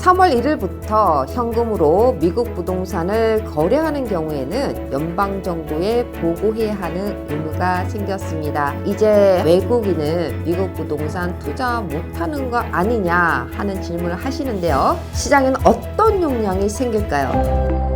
3월 1일부터 현금으로 미국 부동산을 거래하는 경우에는 연방정부에 보고해야 하는 의무가 생겼습니다. 이제 외국인은 미국 부동산 투자 못하는 거 아니냐 하는 질문을 하시는데요. 시장에는 어떤 영향이 생길까요?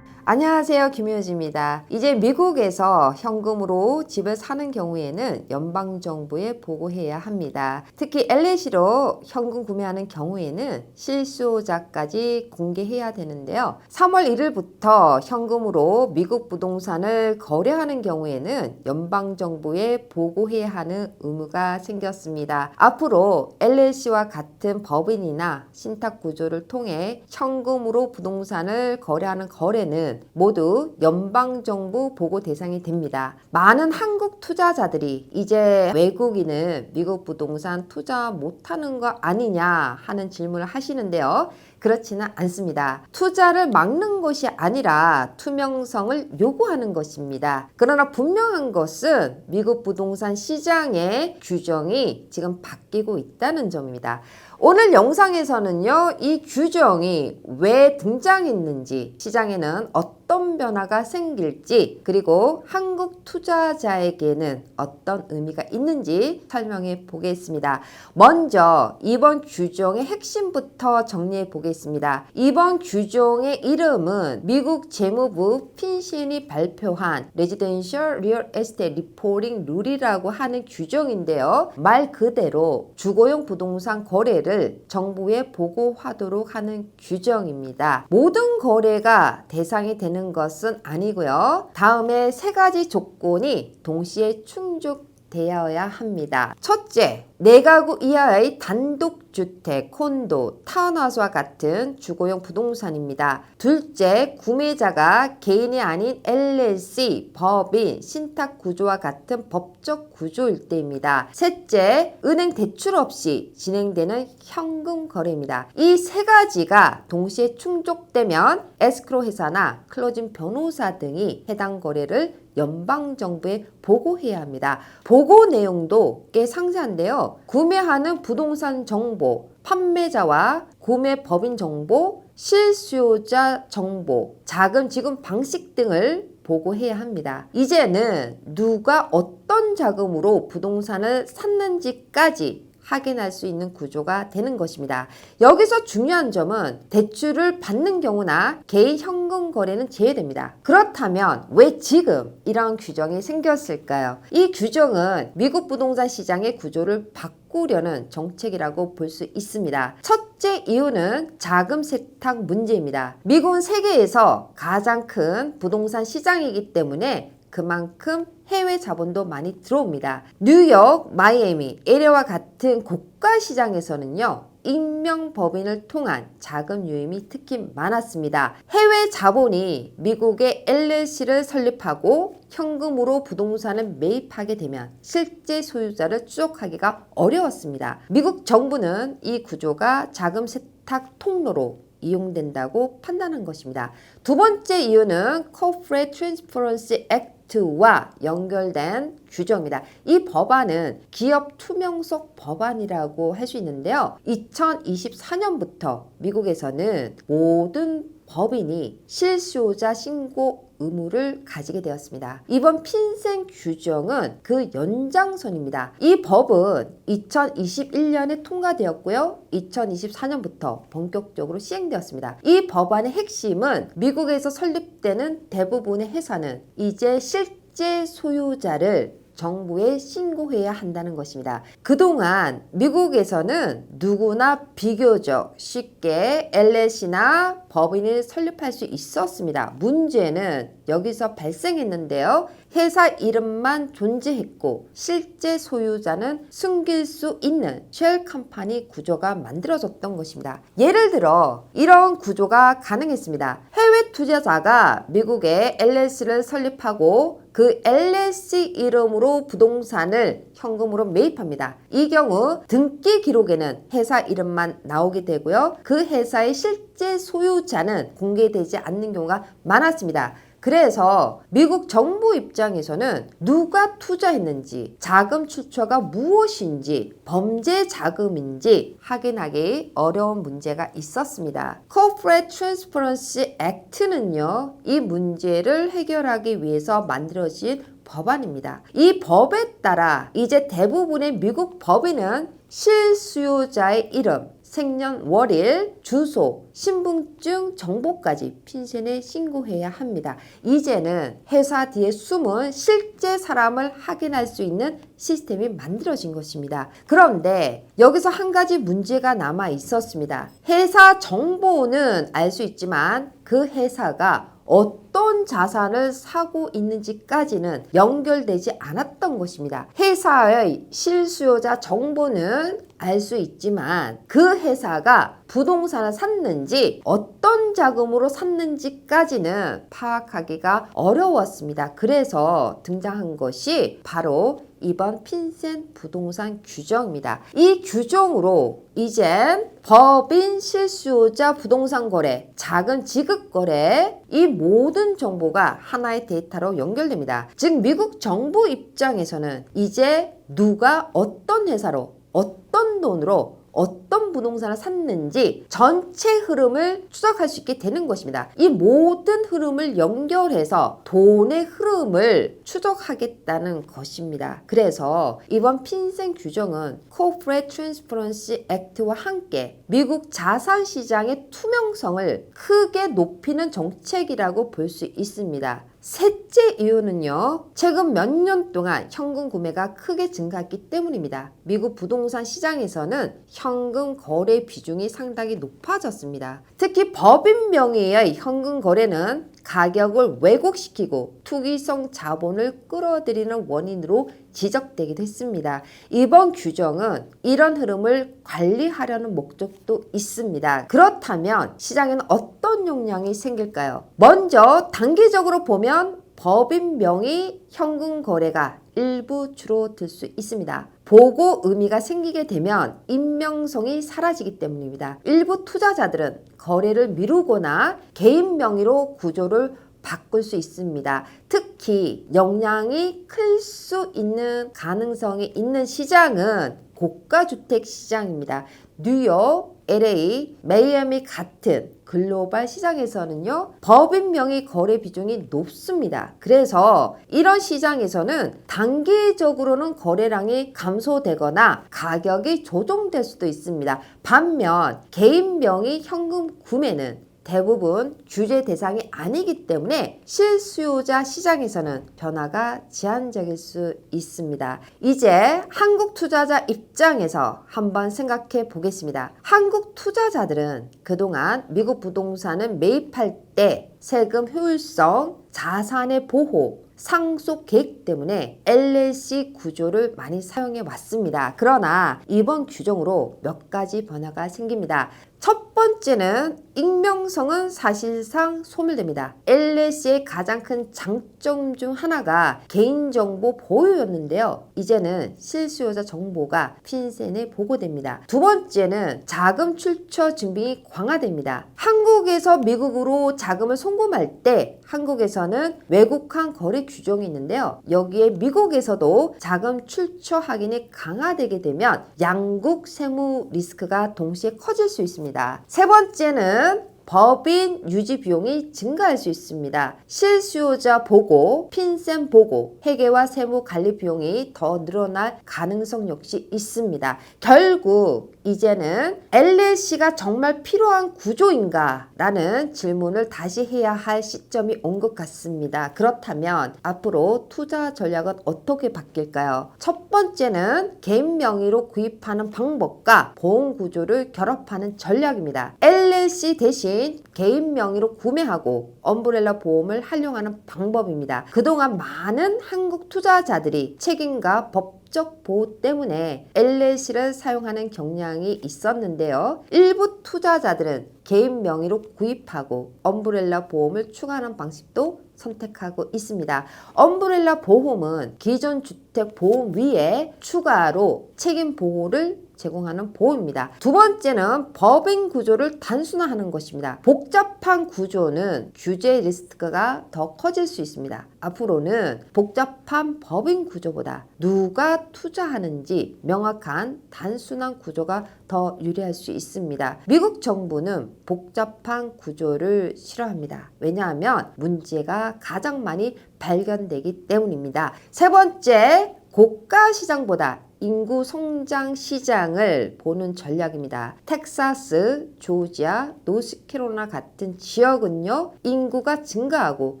안녕하세요, 김효지입니다. 이제 미국에서 현금으로 집을 사는 경우에는 연방정부에 보고해야 합니다. 특히 LLC로 현금 구매하는 경우에는 실수요자까지 공개해야 되는데요. 3월 1일부터 현금으로 미국 부동산을 거래하는 경우에는 연방정부에 보고해야 하는 의무가 생겼습니다. 앞으로 LLC와 같은 법인이나 신탁구조를 통해 현금으로 부동산을 거래하는 거래는 모두 연방정부 보고 대상이 됩니다. 많은 한국 투자자들이 이제 외국인은 미국 부동산 투자 못하는 거 아니냐 하는 질문을 하시는데요. 그렇지는 않습니다. 투자를 막는 것이 아니라 투명성을 요구하는 것입니다. 그러나 분명한 것은 미국 부동산 시장의 규정이 지금 바뀌고 있다는 점입니다. 오늘 영상에서는요, 이 규정이 왜 등장했는지, 시장에는 어떤 변화가 생길지, 그리고 한국 투자자에게는 어떤 의미가 있는지 설명해 보겠습니다. 먼저 이번 규정의 핵심부터 정리해 보겠습니다. 이번 규정의 이름은 미국 재무부 핀신이 발표한 Residential Real Estate Reporting 룰이라고 하는 규정인데요. 말 그대로 주거용 부동산 거래를 정부에 보고하도록 하는 규정입니다. 모든 거래가 대상이 되는 것은 아니고요. 다음에 세 가지 조건이 동시에 충족되어야 합니다. 첫째, 4가구 이하의 단독주택, 콘도, 타운하우스와 같은 주거용 부동산입니다. 둘째, 구매자가 개인이 아닌 LLC, 법인, 신탁구조와 같은 법적 구조일 때입니다. 셋째, 은행 대출 없이 진행되는 현금 거래입니다. 이 세 가지가 동시에 충족되면 에스크로 회사나 클로징 변호사 등이 해당 거래를 연방정부에 보고해야 합니다. 보고 내용도 꽤 상세한데요. 구매하는 부동산 정보, 판매자와 구매 법인 정보, 실수요자 정보, 자금 지급 방식 등을 보고해야 합니다. 이제는 누가 어떤 자금으로 부동산을 샀는지까지 확인할 수 있는 구조가 되는 것입니다. 여기서 중요한 점은 대출을 받는 경우나 개인 현금 거래는 제외됩니다. 그렇다면 왜 지금 이런 규정이 생겼을까요? 이 규정은 미국 부동산 시장의 구조를 바꾸려는 정책이라고 볼 수 있습니다. 첫째 이유는 자금 세탁 문제입니다. 미국은 세계에서 가장 큰 부동산 시장이기 때문에 그만큼 해외 자본도 많이 들어옵니다. 뉴욕, 마이애미, LA와 같은 고가 시장에서는요, 익명 법인을 통한 자금 유입이 특히 많았습니다. 해외 자본이 미국의 LLC를 설립하고 현금으로 부동산을 매입하게 되면 실제 소유자를 추적하기가 어려웠습니다. 미국 정부는 이 구조가 자금 세탁 통로로 이용된다고 판단한 것입니다. 두 번째 이유는 Corporate Transparency Act와 연결된 규정입니다. 이 법안은 기업 투명성 법안이라고 할 수 있는데요. 2024년부터 미국에서는 모든 법인이 실수요자 신고 의무를 가지게 되었습니다. 이번 핀센 규정은 그 연장선입니다. 이 법은 2021년에 통과되었고요. 2024년부터 본격적으로 시행되었습니다. 이 법안의 핵심은 미국에서 설립되는 대부분의 회사는 이제 실제 소유자를 정부에 신고해야 한다는 것입니다. 그동안 미국에서는 누구나 비교적 쉽게 LLC나 법인을 설립할 수 있었습니다. 문제는 여기서 발생했는데요. 회사 이름만 존재했고 실제 소유자는 숨길 수 있는 쉘 컴퍼니 구조가 만들어졌던 것입니다. 예를 들어 이런 구조가 가능했습니다. 해외 투자자가 미국에 LLC를 설립하고 그 LLC 이름으로 부동산을 현금으로 매입합니다. 이 경우 등기 기록에는 회사 이름만 나오게 되고요. 그 회사의 실제 소유자는 공개되지 않는 경우가 많았습니다. 그래서 미국 정부 입장에서는 누가 투자했는지, 자금 출처가 무엇인지, 범죄 자금인지 확인하기 어려운 문제가 있었습니다. Corporate Transparency Act는요, 이 문제를 해결하기 위해서 만들어진 법안입니다. 이 법에 따라 이제 대부분의 미국 법인은 실수요자의 이름, 생년월일, 주소, 신분증 정보까지 핀셋에 신고해야 합니다. 이제는 회사 뒤에 숨은 실제 사람을 확인할 수 있는 시스템이 만들어진 것입니다. 그런데 여기서 한 가지 문제가 남아 있었습니다. 회사 정보는 알 수 있지만 그 회사가 어떤 자산을 사고 있는지까지는 연결되지 않았던 것입니다. 회사의 실수요자 정보는 알 수 있지만 그 회사가 부동산을 샀는지 어떤 자금으로 샀는지까지는 파악하기가 어려웠습니다. 그래서 등장한 것이 바로 이번 핀셋 부동산 규정입니다. 이 규정으로 이젠 법인 실수요자 부동산 거래, 자금 지급 거래, 이 모든 정보가 하나의 데이터로 연결됩니다. 즉 미국 정부 입장에서는 이제 누가 어떤 회사로 어떤 돈으로 어떤 부동산을 샀는지 전체 흐름을 추적할 수 있게 되는 것입니다. 이 모든 흐름을 연결해서 돈의 흐름을 추적하겠다는 것입니다. 그래서 이번 핀셋 규정은 Corporate Transparency Act와 함께 미국 자산시장의 투명성을 크게 높이는 정책이라고 볼 수 있습니다. 셋째 이유는요, 최근 몇 년 동안 현금 구매가 크게 증가했기 때문입니다. 미국 부동산 시장에서는 현금 거래 비중이 상당히 높아졌습니다. 특히 법인 명의의 현금 거래는 가격을 왜곡시키고 투기성 자본을 끌어들이는 원인으로 지적되기도 했습니다. 이번 규정은 이런 흐름을 관리하려는 목적도 있습니다. 그렇다면 시장에는 어떤 영향이 생길까요? 먼저 단기적으로 보면 법인 명의 현금 거래가 일부 줄어들 수 있습니다. 보고 의미가 생기게 되면 익명성이 사라지기 때문입니다. 일부 투자자들은 거래를 미루거나 개인 명의로 구조를 바꿀 수 있습니다. 특히 영향이 클 수 있는 가능성이 있는 시장은 고가주택 시장입니다. 뉴욕, LA, 마이애미 같은 글로벌 시장에서는요, 법인 명의 거래 비중이 높습니다. 그래서 이런 시장에서는 단기적으로는 거래량이 감소되거나 가격이 조정될 수도 있습니다. 반면 개인 명의 현금 구매는 대부분 규제 대상이 아니기 때문에 실수요자 시장에서는 변화가 제한적일 수 있습니다. 이제 한국 투자자 입장에서 한번 생각해 보겠습니다. 한국 투자자들은 그동안 미국 부동산을 매입할 때 세금 효율성, 자산의 보호, 상속 계획 때문에 LLC 구조를 많이 사용해 왔습니다. 그러나 이번 규정으로 몇 가지 변화가 생깁니다. 첫 번째는 익명성은 사실상 소멸됩니다. LLC의 가장 큰 장점 중 하나가 개인정보 보호였는데요. 이제는 실수요자 정보가 핀셋에 보고됩니다. 두 번째는 자금 출처 증빙이 강화됩니다. 한국에서 미국으로 자금을 송금할 때 한국에서는 외국환 거래 규정이 있는데요. 여기에 미국에서도 자금 출처 확인이 강화되게 되면 양국 세무 리스크가 동시에 커질 수 있습니다. 세 번째는 법인 유지 비용이 증가할 수 있습니다. 실수요자 보고, 핀셋 보고, 회계와 세무 관리 비용이 더 늘어날 가능성 역시 있습니다. 결국 이제는 LLC가 정말 필요한 구조인가? 라는 질문을 다시 해야 할 시점이 온 것 같습니다. 그렇다면 앞으로 투자 전략은 어떻게 바뀔까요? 첫 번째는 개인 명의로 구입하는 방법과 보험 구조를 결합하는 전략입니다. LLC 대신 개인 명의로 구매하고 엄브렐라 보험을 활용하는 방법입니다. 그동안 많은 한국 투자자들이 책임과 법적 보호 때문에 LLC를 사용하는 경향이 있었는데요. 일부 투자자들은 개인 명의로 구입하고 엄브렐라 보험을 추가하는 방식도 선택하고 있습니다. 엄브렐라 보험은 기존 주택 보험 위에 추가로 책임 보호를 제공하는 보험입니다. 두 번째는 법인 구조를 단순화하는 것입니다. 복잡한 구조는 규제 리스크가 더 커질 수 있습니다. 앞으로는 복잡한 법인 구조보다 누가 투자하는지 명확한 단순한 구조가 더 유리할 수 있습니다. 미국 정부는 복잡한 구조를 싫어합니다. 왜냐하면 문제가 가장 많이 발견되기 때문입니다. 세 번째, 고가 시장보다 인구 성장 시장을 보는 전략입니다. 텍사스, 조지아, 노스캐롤라이나 같은 지역은요, 인구가 증가하고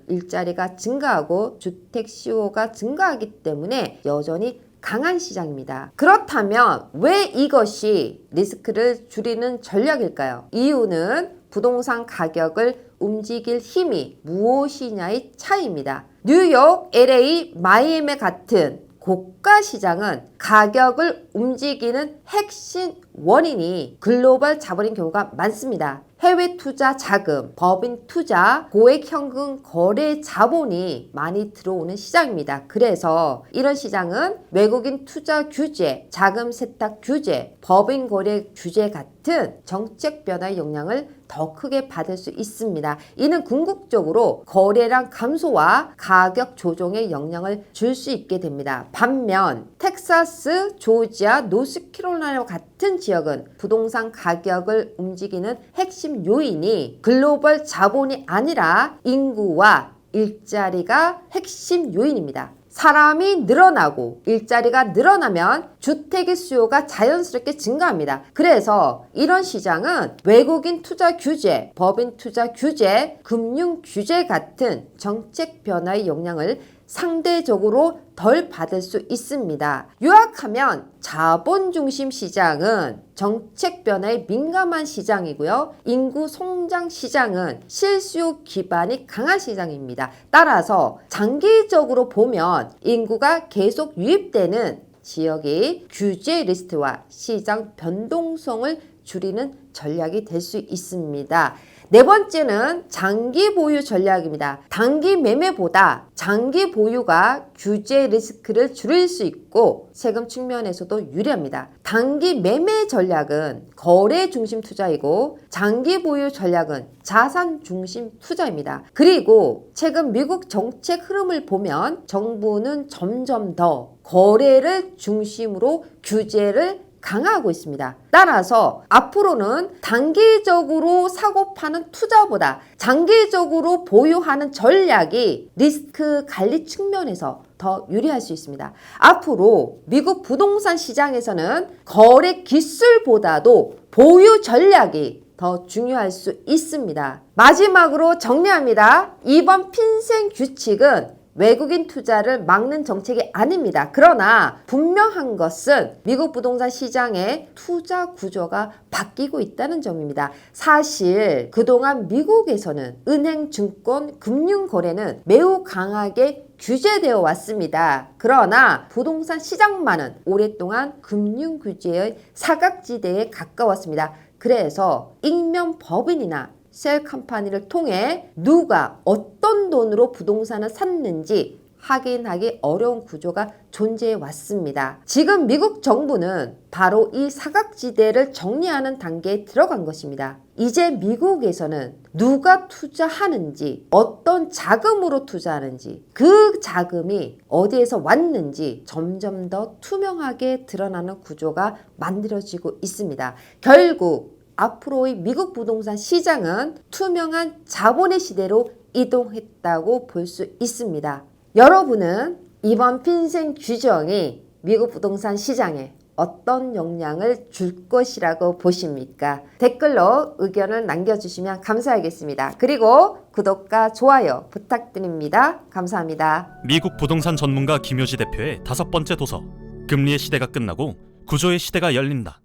일자리가 증가하고 주택 수요가 증가하기 때문에 여전히 강한 시장입니다. 그렇다면 왜 이것이 리스크를 줄이는 전략일까요? 이유는 부동산 가격을 움직일 힘이 무엇이냐의 차이입니다. 뉴욕, LA, 마이애미 같은 고가 시장은 가격을 움직이는 핵심 원인이 글로벌 자본인 경우가 많습니다. 해외 투자 자금, 법인 투자, 고액 현금 거래 자본이 많이 들어오는 시장입니다. 그래서 이런 시장은 외국인 투자 규제, 자금 세탁 규제, 법인 거래 규제 같은 정책 변화의 영향을 더 크게 받을 수 있습니다. 이는 궁극적으로 거래량 감소와 가격 조정에 영향을 줄 수 있게 됩니다. 반면 텍사스, 조지아, 노스캐롤라이나 같은 지역은 부동산 가격을 움직이는 핵심 요인이 글로벌 자본이 아니라 인구와 일자리가 핵심 요인입니다. 사람이 늘어나고 일자리가 늘어나면 주택의 수요가 자연스럽게 증가합니다. 그래서 이런 시장은 외국인 투자 규제, 법인 투자 규제, 금융 규제 같은 정책 변화의 영향을 상대적으로 덜 받을 수 있습니다. 요약하면 자본 중심 시장은 정책 변화에 민감한 시장이고요. 인구 성장 시장은 실수요 기반이 강한 시장입니다. 따라서 장기적으로 보면 인구가 계속 유입되는 지역이 규제 리스트와 시장 변동성을 줄이는 전략이 될 수 있습니다. 네 번째는 장기 보유 전략입니다. 단기 매매보다 장기 보유가 규제 리스크를 줄일 수 있고 세금 측면에서도 유리합니다. 단기 매매 전략은 거래 중심 투자이고 장기 보유 전략은 자산 중심 투자입니다. 그리고 최근 미국 정책 흐름을 보면 정부는 점점 더 거래를 중심으로 규제를 강화하고 있습니다. 따라서 앞으로는 단기적으로 사고 파는 투자보다 장기적으로 보유하는 전략이 리스크 관리 측면에서 더 유리할 수 있습니다. 앞으로 미국 부동산 시장에서는 거래 기술보다도 보유 전략이 더 중요할 수 있습니다. 마지막으로 정리합니다. 이번 핀셋 규칙은 외국인 투자를 막는 정책이 아닙니다. 그러나 분명한 것은 미국 부동산 시장의 투자 구조가 바뀌고 있다는 점입니다. 사실 그동안 미국에서는 은행, 증권, 금융 거래는 매우 강하게 규제되어 왔습니다. 그러나 부동산 시장만은 오랫동안 금융 규제의 사각지대에 가까웠습니다. 그래서 익명 법인이나 셀 컴퍼니를 통해 누가 어떤 돈으로 부동산을 샀는지 확인하기 어려운 구조가 존재해 왔습니다. 지금 미국 정부는 바로 이 사각지대를 정리하는 단계에 들어간 것입니다. 이제 미국에서는 누가 투자하는지, 어떤 자금으로 투자하는지, 그 자금이 어디에서 왔는지 점점 더 투명하게 드러나는 구조가 만들어지고 있습니다. 결국 앞으로의 미국 부동산 시장은 투명한 자본의 시대로 이동했다고 볼 수 있습니다. 여러분은 이번 핀셋 규정이 미국 부동산 시장에 어떤 영향을 줄 것이라고 보십니까? 댓글로 의견을 남겨주시면 감사하겠습니다. 그리고 구독과 좋아요 부탁드립니다. 감사합니다. 미국 부동산 전문가 김효지 대표의 5번째 도서 금리의 시대가 끝나고 구조의 시대가 열린다.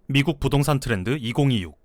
미국 부동산 트렌드 2026